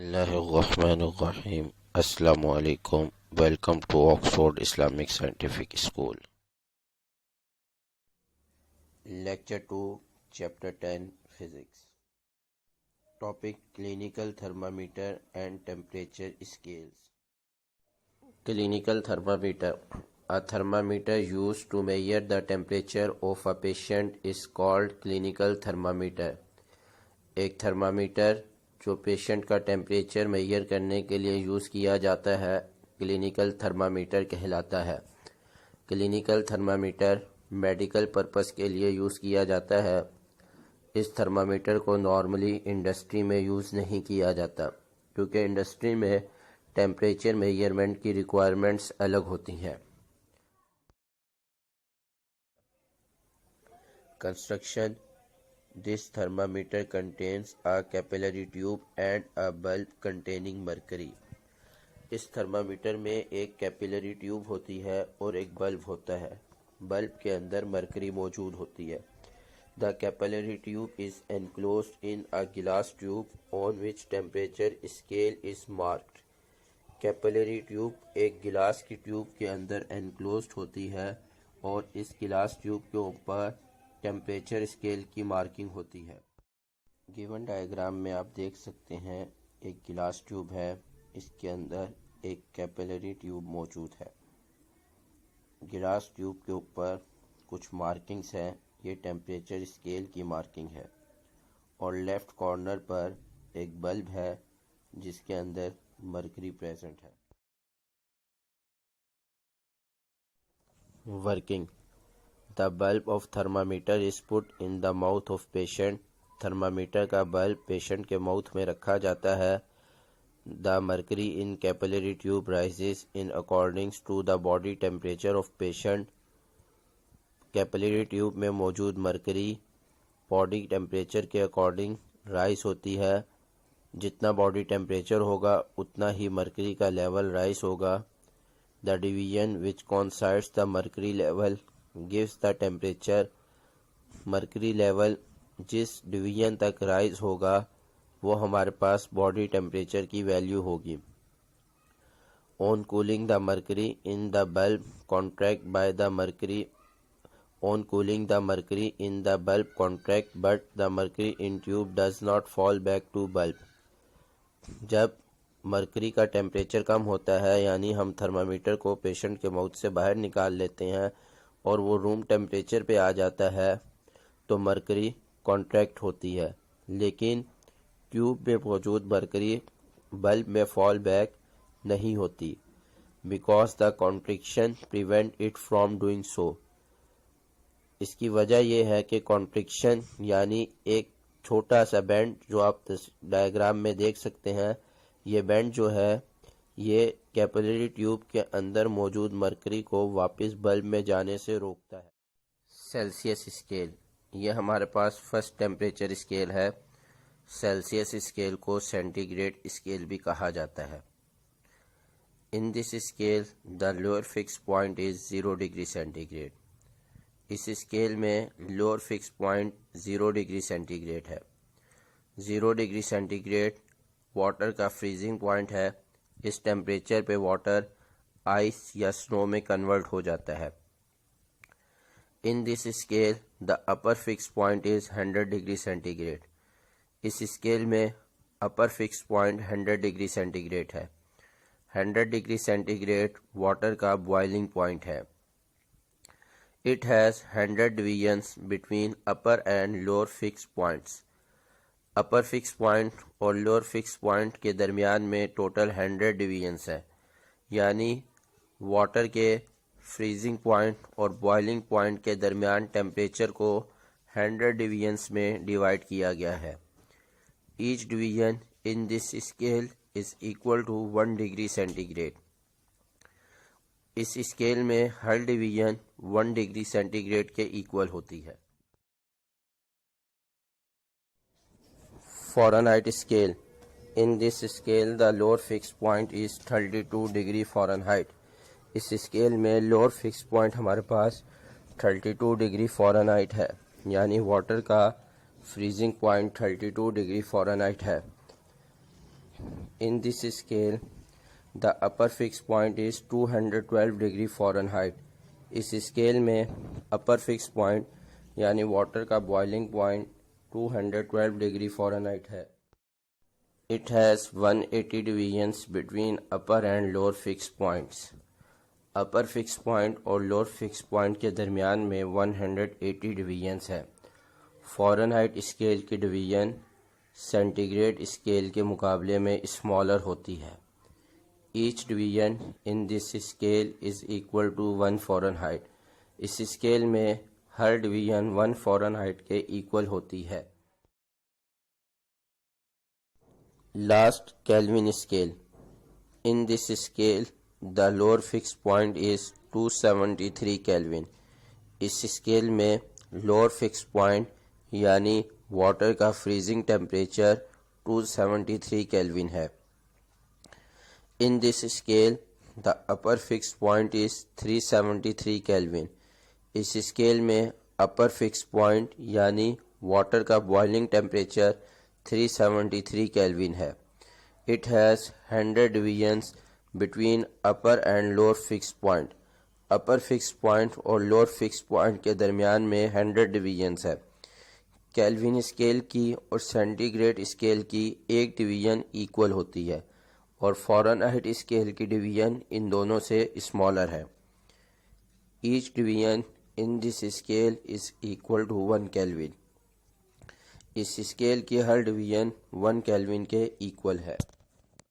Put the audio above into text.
اللہ الرحمن الرحیم۔ السلام علیکم۔ Welcome to Oxford Islamic scientific school. Lecture 2 chapter 10 physics. Topic clinical thermometer and temperature scales. Clinical thermometer A thermometer used to measure the temperature of a patient is called clinical thermometer۔ ایک thermometer جو patient کا temperature mayor کرنے کے لیے use کیا جاتا ہے clinical thermometer کہلاتا ہے۔ کلینکل تھرمامیٹر میڈیکل پرپس کے لیے یوز کیا جاتا ہے۔ اس تھرمامیٹر کو نارملی انڈسٹری میں یوز نہیں کیا جاتا کیونکہ انڈسٹری میں ٹیمپریچر میئرمنٹ کی ریکوائرمنٹس الگ ہوتی ہیں۔ Construction: This thermometer contains a capillary tube and a bulb containing mercury۔ اس تھرمامیٹر میں ایک کیپیلری ٹیوب ہوتی ہے اور ایک بلب ہوتا ہے۔ بلب کے اندر مرکری موجود ہوتی ہے۔ The capillary tube is enclosed in a glass tube on which temperature scale is marked۔ Capillary tube ایک گلاس کی ٹیوب کے اندر انکلوزڈ ہوتی ہے اور اس گلاس ٹیوب کے اوپر ٹیمپریچر اسکیل کی مارکنگ ہوتی ہے۔ گیون ڈائیگرام میں آپ دیکھ سکتے ہیں ایک گلاس ٹیوب ہے، اس کے اندر ایک کیپیلری ٹیوب موجود ہے۔ گلاس ٹیوب کے اوپر کچھ مارکنگز ہیں، یہ ٹیمپریچر اسکیل کی مارکنگ ہے، اور لیفٹ کارنر پر ایک بلب ہے جس کے اندر مرکری پریزنٹ ہے۔ Working: The bulb of thermometer is put in the mouth of patient۔ Thermometer کا بلب پیشنٹ کے ماؤتھ میں رکھا جاتا ہے۔ The mercury in capillary tube rises in according to the body temperature of patient۔ Capillary tube میں موجود mercury body temperature کے according rise ہوتی ہے۔ جتنا باڈی ٹیمپریچر ہوگا اتنا ہی مرکری کا لیول رائز ہوگا۔ The division which coincides the mercury level gives the temperature۔ Mercury level جس ڈویژن تک رائز ہوگا وہ ہمارے پاس باڈی ٹیمپریچر کی ویلیو ہوگی۔ On cooling the mercury in the bulb contract by the mercury On cooling the mercury in the bulb contract but the mercury in tube does not fall back to bulb۔ جب mercury کا temperature کم ہوتا ہے یعنی ہم thermometer کو patient کے mouth سے باہر نکال لیتے ہیں اور وہ روم ٹیمپریچر پہ آ جاتا ہے تو مرکری کانٹریکٹ ہوتی ہے، لیکن ٹیوب میں موجود مرکری بلب میں فال بیک نہیں ہوتی because the contraction prevent it from doing so. اس کی وجہ یہ ہے کہ کانٹرکشن یعنی ایک چھوٹا سا بینڈ جو آپ ڈائیگرام میں دیکھ سکتے ہیں، یہ بینڈ جو ہے یہ کیپیلری ٹیوب کے اندر موجود مرکری کو واپس بلب میں جانے سے روکتا ہے۔ سیلسیس اسکیل: یہ ہمارے پاس فرسٹ ٹیمپریچر اسکیل ہے۔ سیلسیس اسکیل کو سینٹی گریڈ اسکیل بھی کہا جاتا ہے۔ In this scale the lower fix point is 0 degree centigrade. اس اسکیل میں lower fix point 0 degree centigrade ہے۔ 0 ڈگری سینٹی گریڈ واٹر کا فریزنگ پوائنٹ ہے۔ اس ٹیمپریچر پہ واٹر آئس یا سنو میں کنورٹ ہو جاتا ہے۔ In this scale the upper fix point is 100 degree centigrade. اس اسکیل میں upper fix point 100 degree centigrade ہے۔ 100 ڈگری سینٹی گریڈ واٹر کا بوائلنگ پوائنٹ ہے۔ It has 100 divisions between upper and lower fix points. Upper fix point اور lower fix point کے درمیان میں total 100 divisions ہے، یعنی واٹر کے فریزنگ پوائنٹ اور بوائلنگ پوائنٹ کے درمیان ٹیمپریچر کو 100 ڈویژنس میں ڈیوائڈ کیا گیا ہے۔ Each division in this scale is equal to 1 degree centigrade. اس اسکیل میں ہر ڈویژن 1 ڈگری سینٹی گریڈ کے ایکول ہوتی ہے۔ Fahrenheit scale: in this scale the lower fix point is 32 degree Fahrenheit. اس اسکیل میں لوور فکس پوائنٹ ہمارے پاس 32 ڈگری فارنہائٹ ہے، یعنی واٹر کا فریزنگ پوائنٹ 32 ڈگری فارنہائٹ ہے۔ In this scale, the upper fixed point is 212 degree Fahrenheit. اس scale میں اپر فکس پوائنٹ یعنی واٹر کا بوائلنگ پوائنٹ 212 ڈگری فارنہائٹ ہے. It has 180 divisions between upper and lower fixed points. Upper fix point اور lower fix point کے درمیان میں 180 divisions ہے. فارنہائٹ اسکیل کی ڈویژن سینٹی گریڈ اسکیل کے مقابلے میں اسمالر ہوتی ہے. Each division in this scale is equal to 1 Fahrenheit. اس اسکیل میں ہر ڈویژن 1 فارنہائٹ کے ایکول ہوتی ہے. Last Kelvin scale. In this scale, the lower fixed point is 273 Kelvin. اس اسکیل میں lower fixed point یعنی واٹر کا فریزنگ ٹیمپریچر 273 Kelvin ہے. In this scale, the upper fixed point is 373 Kelvin. اس scale میں upper fixed point یعنی water کا boiling temperature 373 Kelvin ہے. It has 100 divisions between upper and lower fixed point. upper fixed point اور lower fixed point کے درمیان میں 100 divisions ہے. کیلوین اسکیل کی اور سینٹی گریڈ اسکیل کی ایک ڈویژن ایکول ہوتی ہے اور فارنہائٹ اسکیل کی ڈویژن ان دونوں سے اسمالر ہے. Each division in this scale is equal to 1 Kelvin. اس اسکیل کی ہر ڈویژن 1 Kelvin کے ایکول ہے.